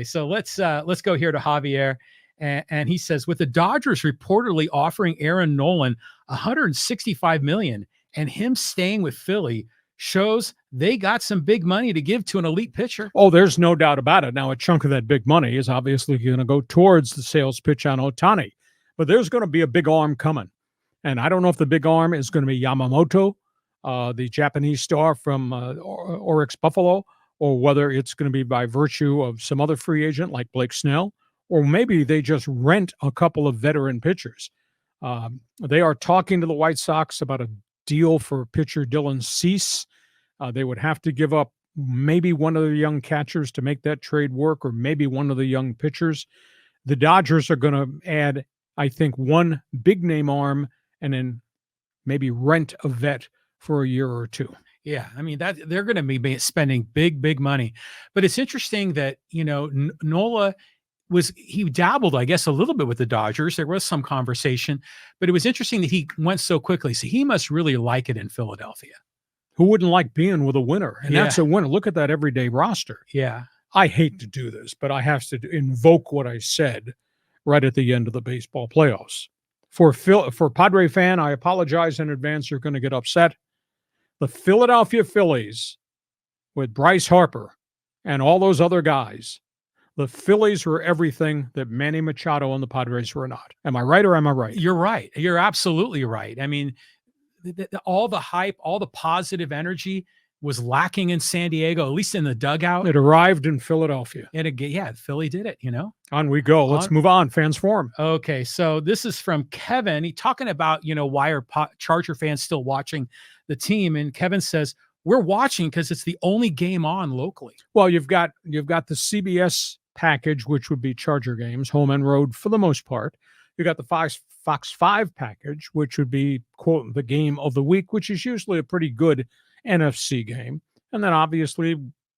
So let's go here to Javier, and he says, with the Dodgers reportedly offering Aaron Nolan 165 million, and him staying with Philly shows they got some big money to give to an elite pitcher. Oh, there's no doubt about it. Now, a chunk of that big money is obviously going to go towards the sales pitch on Ohtani, but there's going to be a big arm coming, and I don't know if the big arm is going to be Yamamoto, the Japanese star from Oryx Buffalo, or whether it's going to be by virtue of some other free agent like Blake Snell, or maybe they just rent a couple of veteran pitchers. They are talking to the White Sox about a deal for pitcher Dylan Cease. They would have to give up maybe one of the young catchers to make that trade work, or maybe one of the young pitchers. The Dodgers are going to add, I think, one big-name arm and then maybe rent a vet for a year or two. Yeah, I mean, that they're going to be spending big money. But it's interesting that, Nola he dabbled, I guess, a little bit with the Dodgers. There was some conversation, but it was interesting that he went so quickly. So he must really like it in Philadelphia. Who wouldn't like being with a winner? And that's a winner. Look at that everyday roster. Yeah. I hate to do this, but I have to invoke what I said right at the end of the baseball playoffs. For Padre fan, I apologize in advance. You're going to get upset. The Philadelphia Phillies, with Bryce Harper and all those other guys, the Phillies were everything that Manny Machado and the Padres were not. Am I right or am I right? You're right. You're absolutely right. I mean, all the hype, all the positive energy was lacking in San Diego, at least in the dugout. It arrived in Philadelphia. Philly did it, On we go. Let's move on. Fans Forum. Okay, so this is from Kevin. He's talking about, why are Charger fans still watching the team? And Kevin says, we're watching because it's the only game on locally. Well, you've got the CBS package, which would be Charger games, home and road for the most part. You got the Fox 5 package, which would be, quote, the game of the week, which is usually a pretty good NFC game. And then obviously,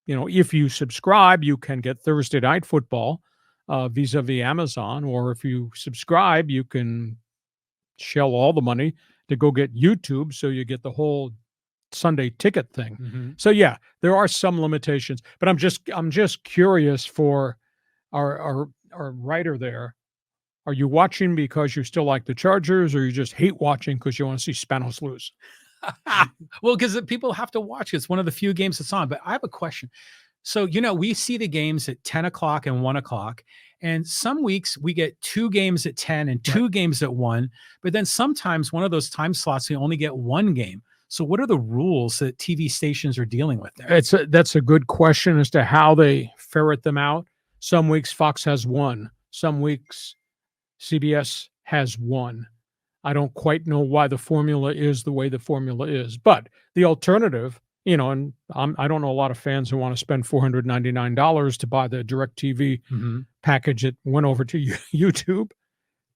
if you subscribe, you can get Thursday Night Football vis-a-vis Amazon, or if you subscribe, you can shell all the money to go get YouTube, so you get the whole Sunday ticket thing. Mm-hmm. So yeah, there are some limitations, but I'm just curious for our writer there. Are you watching because you still like the Chargers, or you just hate watching because you want to see Spanos lose? Well, because people have to watch. It's one of the few games that's on. But I have a question. So, we see the games at 10 o'clock and 1 o'clock. And some weeks we get 2 games at 10 and 2 games at 1. But then sometimes one of those time slots, we only get 1 game. So what are the rules that TV stations are dealing with there? That's a good question as to how they ferret them out. Some weeks Fox has 1. Some weeks CBS has 1. I don't quite know why the formula is the way the formula is. But the alternative, and I don't know a lot of fans who want to spend $499 to buy the DirecTV package that went over to YouTube.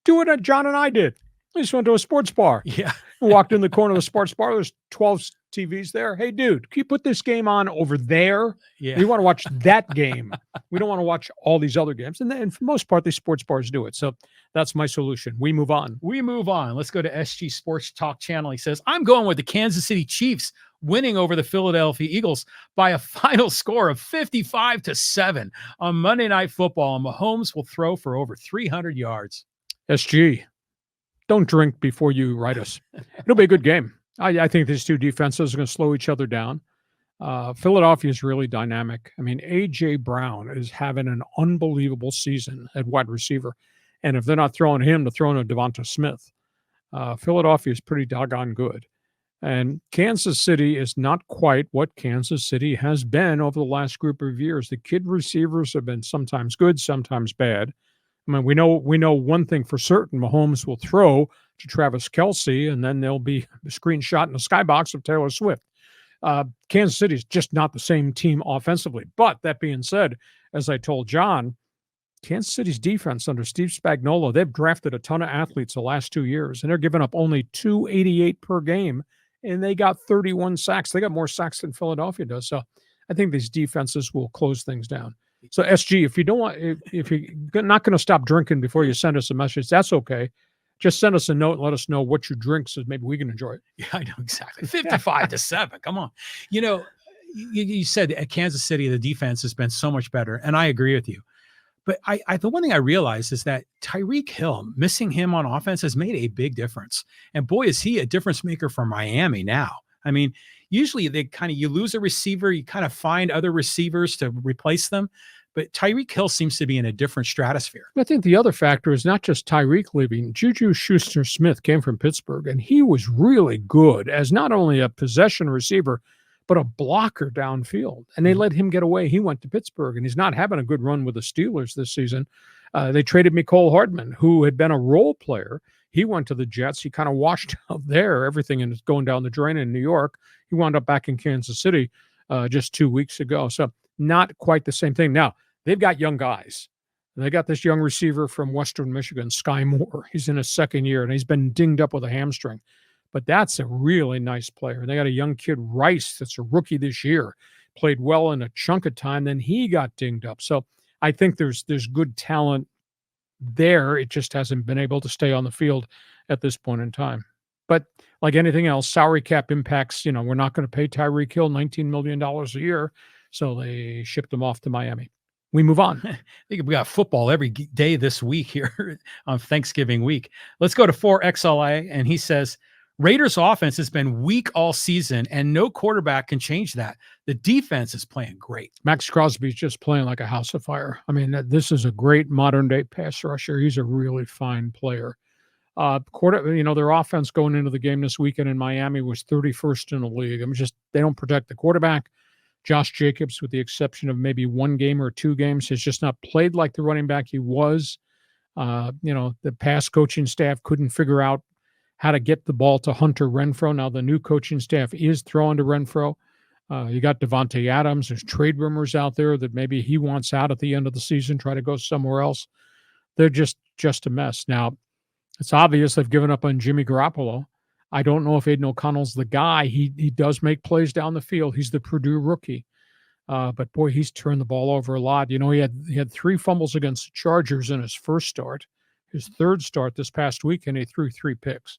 Do what John and I did. We just went to a sports bar. Yeah. Walked in the corner of the sports bar. There's 12 TVs there. Hey, dude, can you put this game on over there? Yeah. We want to watch that game. We don't want to watch all these other games. And for the most part, these sports bars do it. So that's my solution. We move on. Let's go to SG Sports Talk channel. He says, I'm going with the Kansas City Chiefs winning over the Philadelphia Eagles by a final score of 55-7 on Monday Night Football. And Mahomes will throw for over 300 yards. SG, don't drink before you write us. It'll be a good game. I think these two defenses are going to slow each other down. Philadelphia is really dynamic. I mean, A.J. Brown is having an unbelievable season at wide receiver. And if they're not throwing him, they're throwing a Devonta Smith. Philadelphia is pretty doggone good. And Kansas City is not quite what Kansas City has been over the last group of years. The kid receivers have been sometimes good, sometimes bad. I mean, we know one thing for certain. Mahomes will throw to Travis Kelce, and then there'll be a screenshot in the skybox of Taylor Swift. Kansas City is just not the same team offensively. But that being said, as I told John, Kansas City's defense under Steve Spagnuolo, they've drafted a ton of athletes the last 2 years, and they're giving up only 288 per game, and they got 31 sacks. They got more sacks than Philadelphia does. So I think these defenses will close things down. So SG, if you're not going to stop drinking before you send us a message, that's okay. Just send us a note and let us know what you drink so maybe we can enjoy it. Yeah, I know exactly. 55-7. Come on. You said at Kansas City, the defense has been so much better. And I agree with you. But the one thing I realized is that Tyreek Hill, missing him on offense has made a big difference. And boy, is he a difference maker for Miami now. I mean, usually you lose a receiver, you kind of find other receivers to replace them. But Tyreek Hill seems to be in a different stratosphere. I think the other factor is not just Tyreek leaving. Juju Schuster-Smith came from Pittsburgh, and he was really good as not only a possession receiver, but a blocker downfield. And they let him get away. He went to Pittsburgh, and he's not having a good run with the Steelers this season. They traded Mecole Hardman, who had been a role player. He went to the Jets. He kind of washed out there. Everything is going down the drain in New York. He wound up back in Kansas City just 2 weeks ago. So not quite the same thing. Now, they've got young guys. They got this young receiver from Western Michigan, Sky Moore. He's in his second year, and he's been dinged up with a hamstring. But that's a really nice player. And they got a young kid, Rice, that's a rookie this year. Played well in a chunk of time, then he got dinged up. So I think there's good talent there. It just hasn't been able to stay on the field at this point in time. But like anything else, salary cap impacts, we're not going to pay Tyreek Hill $19 million a year. So they shipped him off to Miami. We move on. I think we got football every day this week here on Thanksgiving week. Let's go to 4XLA, and he says, Raiders offense has been weak all season, and no quarterback can change that. The defense is playing great. Max Crosby's just playing like a house of fire. I mean, this is a great modern-day pass rusher. He's a really fine player. Their offense going into the game this weekend in Miami was 31st in the league. I mean, they don't protect the quarterback. Josh Jacobs, with the exception of maybe one game or two games, has just not played like the running back he was. The past coaching staff couldn't figure out how to get the ball to Hunter Renfrow. Now the new coaching staff is throwing to Renfrow. You got Devontae Adams. There's trade rumors out there that maybe he wants out at the end of the season, try to go somewhere else. They're just a mess. Now, it's obvious they've given up on Jimmy Garoppolo. I don't know if Aiden O'Connell's the guy. He does make plays down the field. He's the Purdue rookie. But boy, he's turned the ball over a lot. He had 3 fumbles against the Chargers in his first start. His third start this past week, and he threw 3 picks.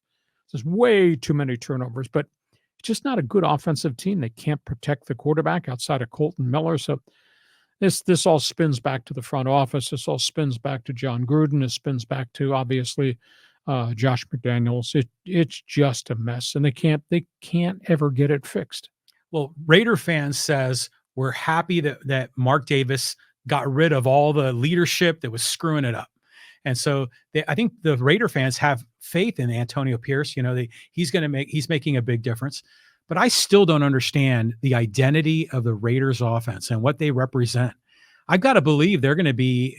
There's way too many turnovers, but it's just not a good offensive team. They can't protect the quarterback outside of Colton Miller. So this all spins back to the front office. This all spins back to John Gruden. This spins back to, obviously, Josh McDaniels. It's just a mess, and they can't ever get it fixed. Well, Raider fans says we're happy that Mark Davis got rid of all the leadership that was screwing it up. And so I think the Raider fans have faith in Antonio Pierce. He's making a big difference. But I still don't understand the identity of the Raiders offense and what they represent. I've got to believe they're going to be,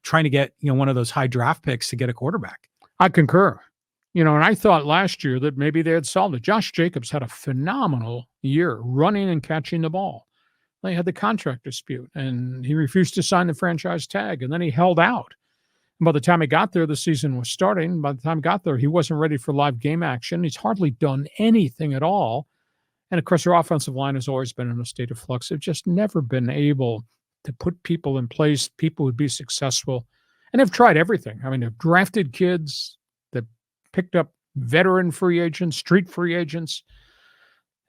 trying to get, one of those high draft picks to get a quarterback. I concur. And I thought last year that maybe they had solved it. Josh Jacobs had a phenomenal year running and catching the ball. They had the contract dispute, and he refused to sign the franchise tag, and then he held out. And by the time he got there, the season was starting. By the time he got there, he wasn't ready for live game action. He's hardly done anything at all. And, of course, their offensive line has always been in a state of flux. They've just never been able to put people in place, people who'd be successful. And they've tried everything. I mean, they've drafted kids, they've picked up veteran free agents, street free agents.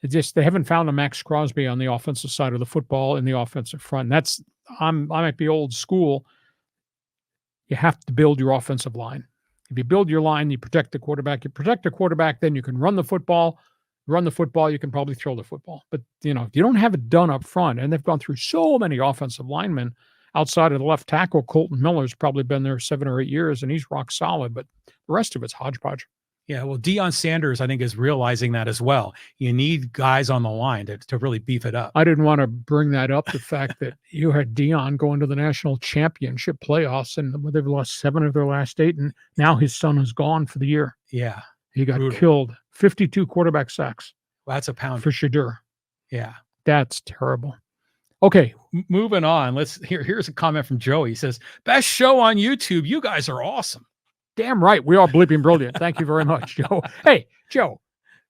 They haven't found a Max Crosby on the offensive side of the football in the offensive front. I might be old school. You have to build your offensive line. If you build your line, you protect the quarterback. You protect the quarterback, then you can run the football. Run the football, you can probably throw the football. But, if you don't have it done up front, and they've gone through so many offensive linemen outside of the left tackle, Colton Miller's probably been there 7 or 8 years, and he's rock solid. But the rest of it's hodgepodge. Yeah, well, Deion Sanders, I think, is realizing that as well. You need guys on the line to really beef it up. I didn't want to bring that up, the fact that you had Deion going to the national championship playoffs, and they've lost 7 of their last 8, and now his son is gone for the year. Yeah. He got killed. 52 quarterback sacks. Well, that's a pound. For Shadur. Yeah. That's terrible. Okay. Moving on. Here's a comment from Joey. He says, best show on YouTube. You guys are awesome. Damn right. We are bleeping brilliant. Thank you very much, Joe. Hey, Joe,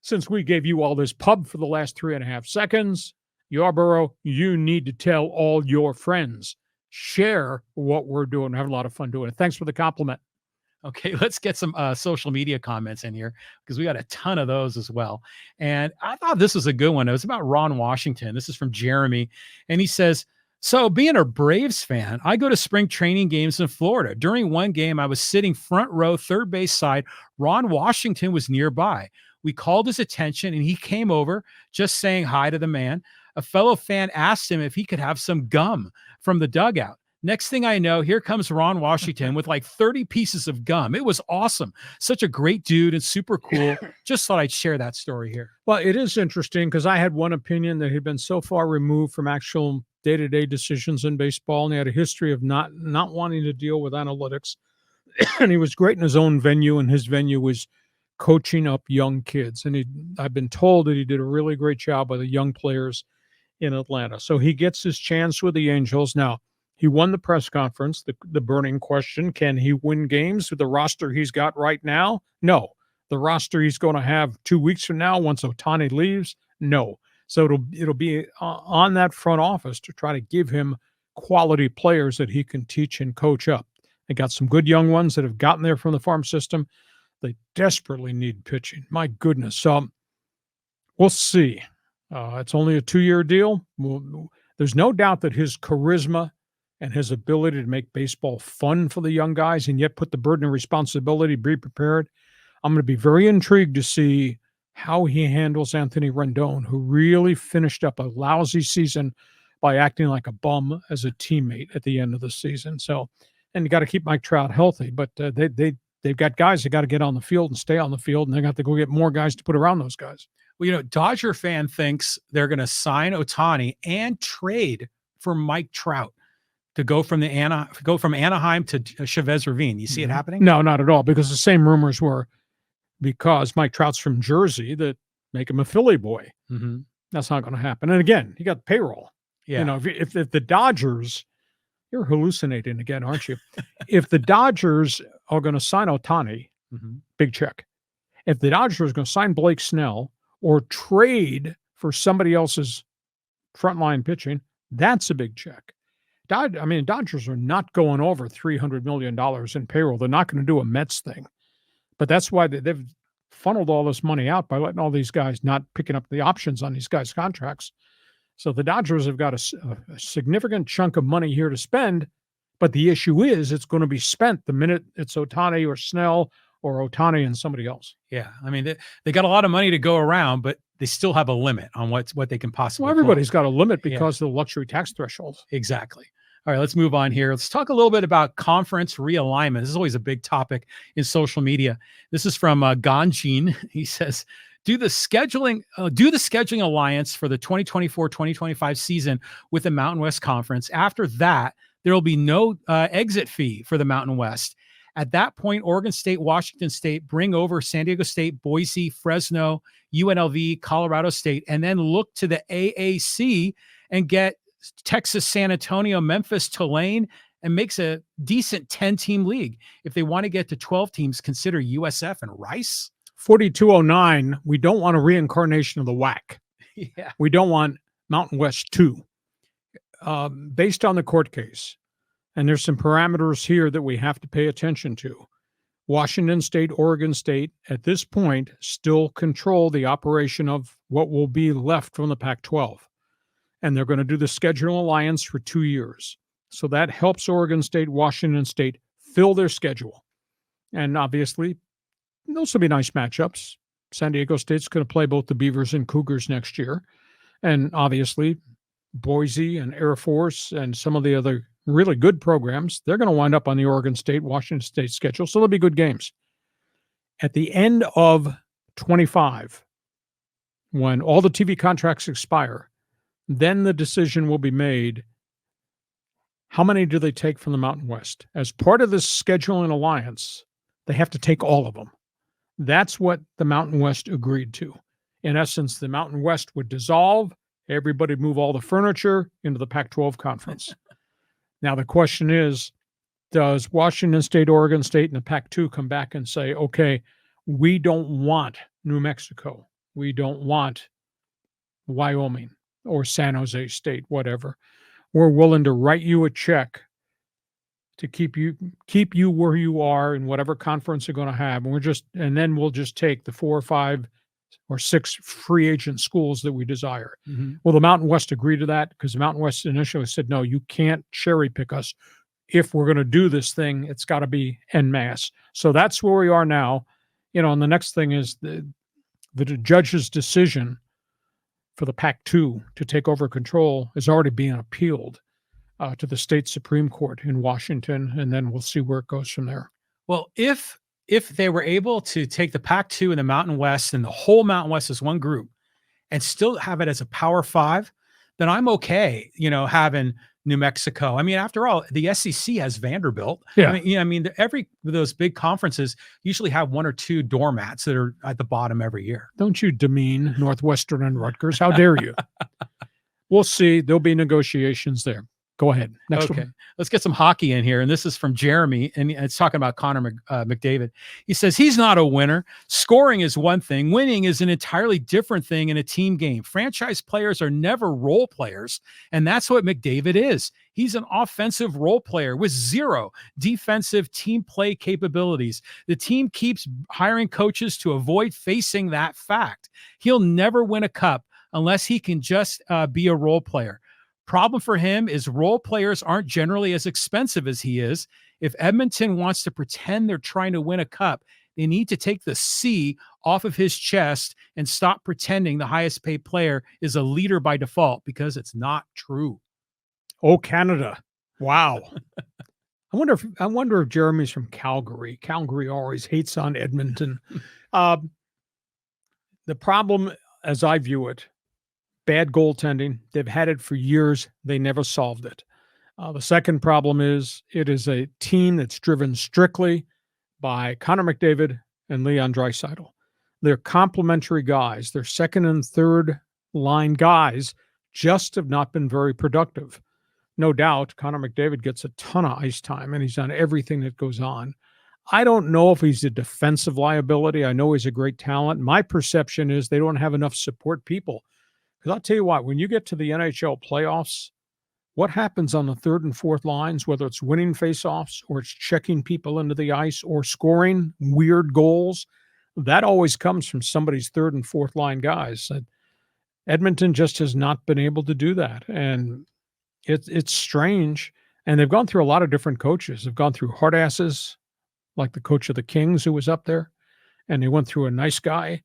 since we gave you all this pub for the last 3.5 seconds, Yarborough, you need to tell all your friends. Share what we're doing. Have a lot of fun doing it. Thanks for the compliment. Okay, let's get some social media comments in here because we got a ton of those as well. And I thought this was a good one. It was about Ron Washington. This is from Jeremy. And he says, So, being a Braves fan, I go to spring training games in Florida. During one game, I was sitting front row, third base side. Ron Washington was nearby. We called his attention and he came over, just saying hi to the man. A fellow fan asked him if he could have some gum from the dugout. Next thing I know, here comes Ron Washington with like 30 pieces of gum. It was awesome. Such a great dude and super cool. Just thought I'd share that story here. Well, it is interesting because I had one opinion that he'd been so far removed from actual day-to-day decisions in baseball, and he had a history of not wanting to deal with analytics. And he was great in his own venue, and his venue was coaching up young kids. And I've been told that he did a really great job with the young players in Atlanta. So he gets his chance with the Angels. Now, he won the press conference, the burning question, can he win games with the roster he's got right now? No. The roster he's going to have 2 weeks from now once Ohtani leaves? No. So it'll be on that front office to try to give him quality players that he can teach and coach up. They got some good young ones that have gotten there from the farm system. They desperately need pitching. My goodness. So we'll see. It's only a 2-year deal. There's no doubt that his charisma and his ability to make baseball fun for the young guys and yet put the burden of responsibility, be prepared. I'm going to be very intrigued to see how he handles Anthony Rendon, who really finished up a lousy season by acting like a bum as a teammate at the end of the season. So, and you got to keep Mike Trout healthy, but they've got guys that got to get on the field and stay on the field, and they got to go get more guys to put around those guys. Well, Dodger fan thinks they're going to sign Ohtani and trade for Mike Trout to go from Anaheim to Chavez Ravine. You see it happening? No, not at all, because the same rumors were because Mike Trout's from Jersey that make him a Philly boy. Mm-hmm. That's not going to happen. And again, you got payroll. Yeah. If the Dodgers, you're hallucinating again, aren't you? If the Dodgers are going to sign Ohtani, big check. If the Dodgers are going to sign Blake Snell or trade for somebody else's frontline pitching, that's a big check. Dodgers are not going over $300 million in payroll. They're not going to do a Mets thing. But that's why they've funneled all this money out by letting all these guys not picking up the options on these guys' contracts. So the Dodgers have got a significant chunk of money here to spend, but the issue is it's going to be spent the minute it's Ohtani or Snell or Ohtani and somebody else. Yeah. I mean, they got a lot of money to go around, but they still have a limit on what they can possibly. Well, everybody's got a limit because of the luxury tax thresholds. Exactly. All right, let's move on here. Let's talk a little bit about conference realignment. This is always a big topic in social media. This is from Ganjin. He says, do the scheduling alliance for the 2024-2025 season with the Mountain West Conference. After that, there will be no exit fee for the Mountain West. At that point, Oregon State, Washington State, bring over San Diego State, Boise, Fresno, UNLV, Colorado State, and then look to the AAC and get Texas, San Antonio, Memphis, Tulane, and makes a decent 10-team league. If they want to get to 12 teams, consider USF and Rice. 4209, we don't want a reincarnation of the WAC. Yeah. We don't want Mountain West 2. Based on the court case, and there's some parameters here that we have to pay attention to. Washington State, Oregon State, at this point, still control the operation of what will be left from the Pac-12. And they're going to do the schedule alliance for 2 years. So that helps Oregon State, Washington State fill their schedule. And obviously, those will be nice matchups. San Diego State's going to play both the Beavers and Cougars next year. And obviously, Boise and Air Force and some of the other really good programs, they're going to wind up on the Oregon State, Washington State schedule. So they'll be good games. At the end of 25, when all the TV contracts expire, then the decision will be made, how many do they take from the Mountain West? As part of this scheduling alliance, they have to take all of them. That's what the Mountain West agreed to. In essence, the Mountain West would dissolve, everybody move all the furniture into the Pac-12 conference. Now, the question is, does Washington State, Oregon State, and the Pac-2 come back and say, okay, we don't want New Mexico. We don't want Wyoming or San Jose State, whatever. We're willing to write you a check to keep you where you are in whatever conference you're going to have. And then we'll just take the 4 or 5 or 6 free agent schools that we desire. Mm-hmm. Well, the Mountain West agreed to that because the Mountain West initially said, no, you can't cherry pick us. If we're going to do this thing, it's got to be en masse. So that's where we are now. And the next thing is the judge's decision for the Pac-2 to take over control is already being appealed to the state Supreme Court in Washington, and then we'll see where it goes from there. Well, if they were able to take the Pac-2 and the Mountain West and the whole Mountain West as one group and still have it as a Power 5, then I'm okay, having New Mexico. I mean, after all, the SEC has Vanderbilt. Yeah. I mean, every those big conferences usually have 1 or 2 doormats that are at the bottom every year. Don't you demean Northwestern and Rutgers? How dare you? We'll see. There'll be negotiations there. Go ahead. Next one. Let's get some hockey in here. And this is from Jeremy, and it's talking about Connor McDavid. He says, he's not a winner. Scoring is one thing. Winning is an entirely different thing in a team game. Franchise players are never role players, and that's what McDavid is. He's an offensive role player with 0 defensive team play capabilities. The team keeps hiring coaches to avoid facing that fact. He'll never win a cup unless he can just be a role player. Problem for him is role players aren't generally as expensive as he is. If Edmonton wants to pretend they're trying to win a cup, they need to take the C off of his chest and stop pretending the highest paid player is a leader by default, because it's not true. Oh, Canada. Wow. I wonder if Jeremy's from Calgary. Calgary always hates on Edmonton. The problem, as I view it, bad goaltending. They've had it for years. They never solved it. The second problem is it is a team that's driven strictly by Connor McDavid and Leon Draisaitl. They're complementary guys. Their second and third line guys just have not been very productive. No doubt, Connor McDavid gets a ton of ice time, and he's done everything that goes on. I don't know if he's a defensive liability. I know he's a great talent. My perception is they don't have enough support people. Because I'll tell you what, when you get to the NHL playoffs, what happens on the third and fourth lines, whether it's winning faceoffs or it's checking people into the ice or scoring weird goals, that always comes from somebody's third and fourth line guys. Edmonton just has not been able to do that. And it's strange. And they've gone through a lot of different coaches. They've gone through hard asses, like the coach of the Kings who was up there. And they went through a nice guy,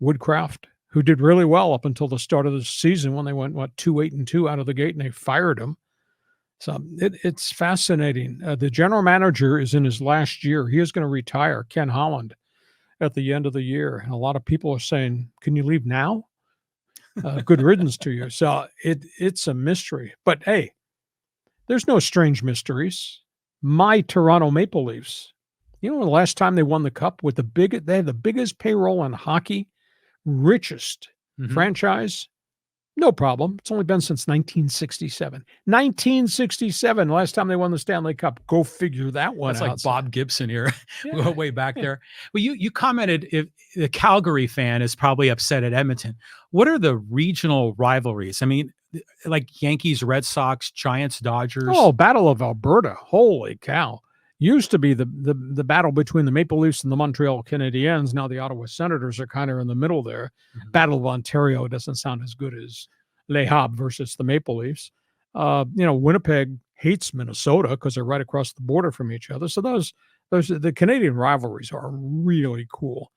Woodcraft, who did really well up until the start of the season when they went, 2-8-2 out of the gate, and they fired him. So it's fascinating. The general manager is in his last year. He is going to retire, Ken Holland, at the end of the year. And a lot of people are saying, can you leave now? Good riddance to you. So it's a mystery. But hey, there's no strange mysteries. My Toronto Maple Leafs, the last time they won the cup with they have the biggest payroll in hockey, richest franchise, no problem. It's only been since 1967. 1967, last time they won the Stanley Cup. Go figure that one out. That's like Bob Gibson here. We go way back there. Well, you commented if the Calgary fan is probably upset at Edmonton. What are the regional rivalries? I mean, like Yankees, Red Sox, Giants, Dodgers. Oh, Battle of Alberta. Holy cow. Used to be the battle between the Maple Leafs and the Montreal Canadiens. Now the Ottawa Senators are kind of in the middle there. Battle of Ontario doesn't sound as good as Les Habs versus the Maple Leafs. Winnipeg hates Minnesota because they're right across the border from each other. So the Canadian rivalries are really cool.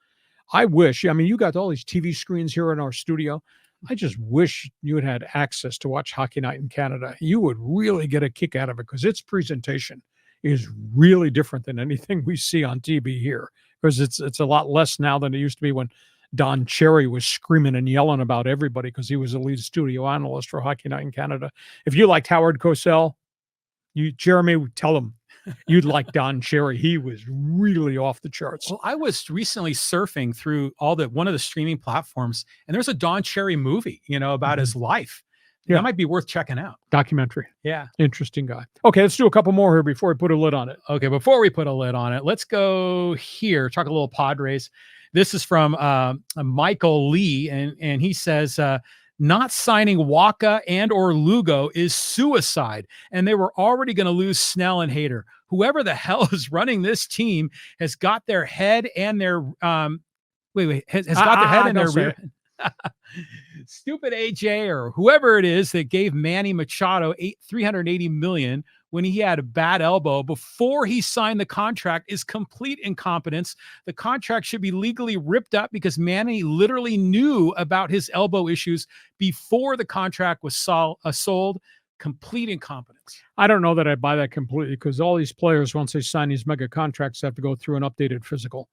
I wish, you got all these TV screens here in our studio. I just wish you had access to watch Hockey Night in Canada. You would really get a kick out of it because its presentation is really different than anything we see on TV here, because it's a lot less now than it used to be when Don Cherry was screaming and yelling about everybody because he was the lead studio analyst for Hockey Night in Canada. If you liked Howard Cosell, Jeremy, tell him you'd like Don Cherry. He was really off the charts. Well, I was recently surfing through one of the streaming platforms, and there's a Don Cherry movie, about his life. Yeah. That might be worth checking out. Documentary. Yeah. Interesting guy. Okay, let's do a couple more here before we put a lid on it. Okay, before we put a lid on it, let's go here, talk a little Padres. This is from Michael Lee, and he says, not signing Waka and or Lugo is suicide, and they were already going to lose Snell and Hader. Whoever the hell is running this team has got their head and their Wait, has got their head in their don't say rear. it. Stupid AJ or whoever it is that gave Manny Machado $380 million when he had a bad elbow before he signed the contract is complete incompetence. The contract should be legally ripped up because Manny literally knew about his elbow issues before the contract was sold. Complete incompetence. I don't know that I buy that completely because all these players, once they sign these mega contracts, have to go through an updated physical.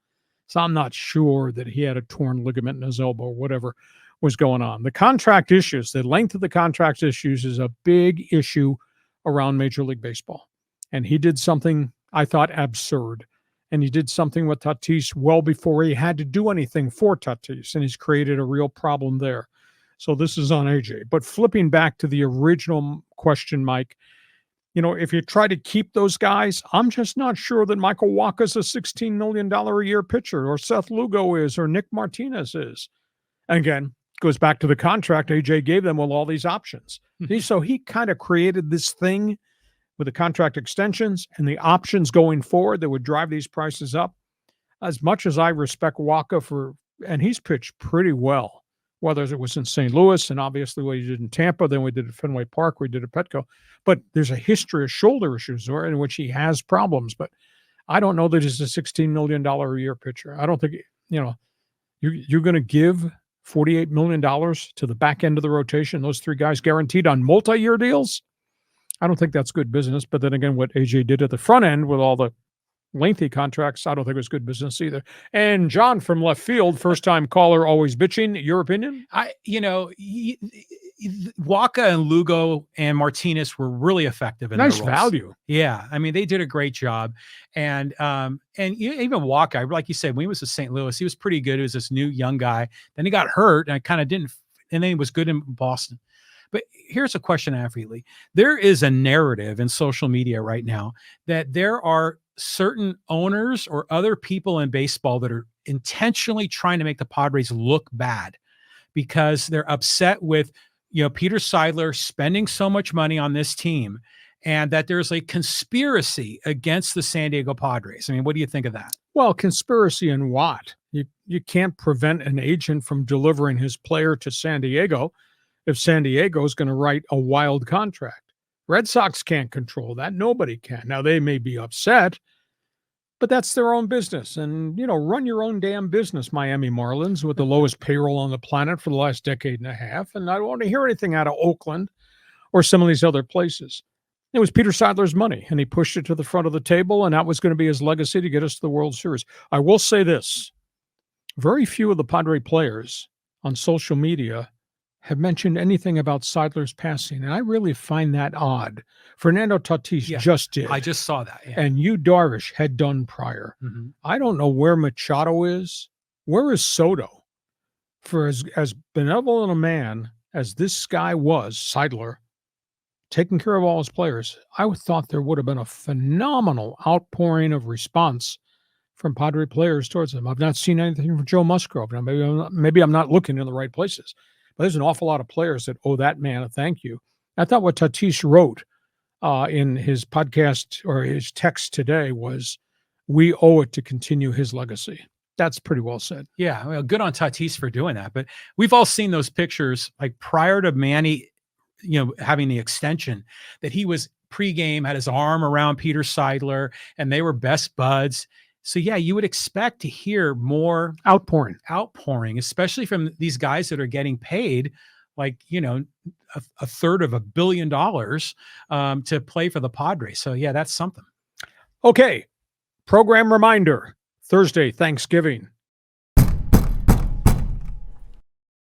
So I'm not sure that he had a torn ligament in his elbow or whatever was going on. The contract issues, the length of the contract issues is a big issue around Major League Baseball. And he did something I thought absurd. And he did something with Tatis well before he had to do anything for Tatis. And he's created a real problem there. So this is on AJ. But flipping back to the original question, Mike, if you try to keep those guys, I'm just not sure that Michael Wacha's a $16 million a year pitcher, or Seth Lugo is, or Nick Martinez is. And again, goes back to the contract AJ gave them with all these options. So he kind of created this thing with the contract extensions and the options going forward that would drive these prices up. As much as I respect Wacha and he's pitched pretty well, whether it was in St. Louis and obviously what he did in Tampa, then we did at Fenway Park, we did at Petco. But there's a history of shoulder issues in which he has problems. But I don't know that he's a $16 million a year pitcher. I don't think, you're going to give $48 million to the back end of the rotation, those three guys guaranteed on multi-year deals. I don't think that's good business. But then again, what AJ did at the front end with all the lengthy contracts, I don't think it was good business either. And John from left field, first-time caller, always bitching. Your opinion? Wacha and Lugo and Martinez were really effective in nice their roles. Value. Yeah, I mean they did a great job, and even Wacha, like you said, when he was in St. Louis, he was pretty good. He was this new young guy. Then he got hurt, and I kind of didn't, and then he was good in Boston. But here's a question I have for you, Lee. There is a narrative in social media right now that there are certain owners or other people in baseball that are intentionally trying to make the Padres look bad because they're upset with, Peter Seidler spending so much money on this team and that there's a conspiracy against the San Diego Padres. I mean, what do you think of that? Well, conspiracy in what? You can't prevent an agent from delivering his player to San Diego if San Diego is going to write a wild contract. Red Sox can't control that. Nobody can. Now, they may be upset, but that's their own business. And, run your own damn business, Miami Marlins, with the lowest payroll on the planet for the last decade and a half. And I don't want to hear anything out of Oakland or some of these other places. It was Peter Seidler's money, and he pushed it to the front of the table, and that was going to be his legacy to get us to the World Series. I will say this. Very few of the Padre players on social media have mentioned anything about Seidler's passing, and I really find that odd. Fernando Tatis just did. I just saw that. Yeah. And Yu Darvish had done prior. Mm-hmm. I don't know where Machado is. Where is Soto? For as benevolent a man as this guy was, Seidler, taking care of all his players, I thought there would have been a phenomenal outpouring of response from Padre players towards him. I've not seen anything from Joe Musgrove. Now, maybe I'm not looking in the right places. But there's an awful lot of players that owe that man a thank you. I thought what Tatis wrote in his podcast or his text today was, we owe it to continue his legacy. That's pretty well said. Yeah, well, good on Tatis for doing that. But we've all seen those pictures, like prior to Manny, having the extension, that he was pregame, had his arm around Peter Seidler, and they were best buds. So, yeah, you would expect to hear more outpouring, especially from these guys that are getting paid like, a third of $1 billion to play for the Padres. So, yeah, that's something. Okay. Program reminder, Thursday, Thanksgiving.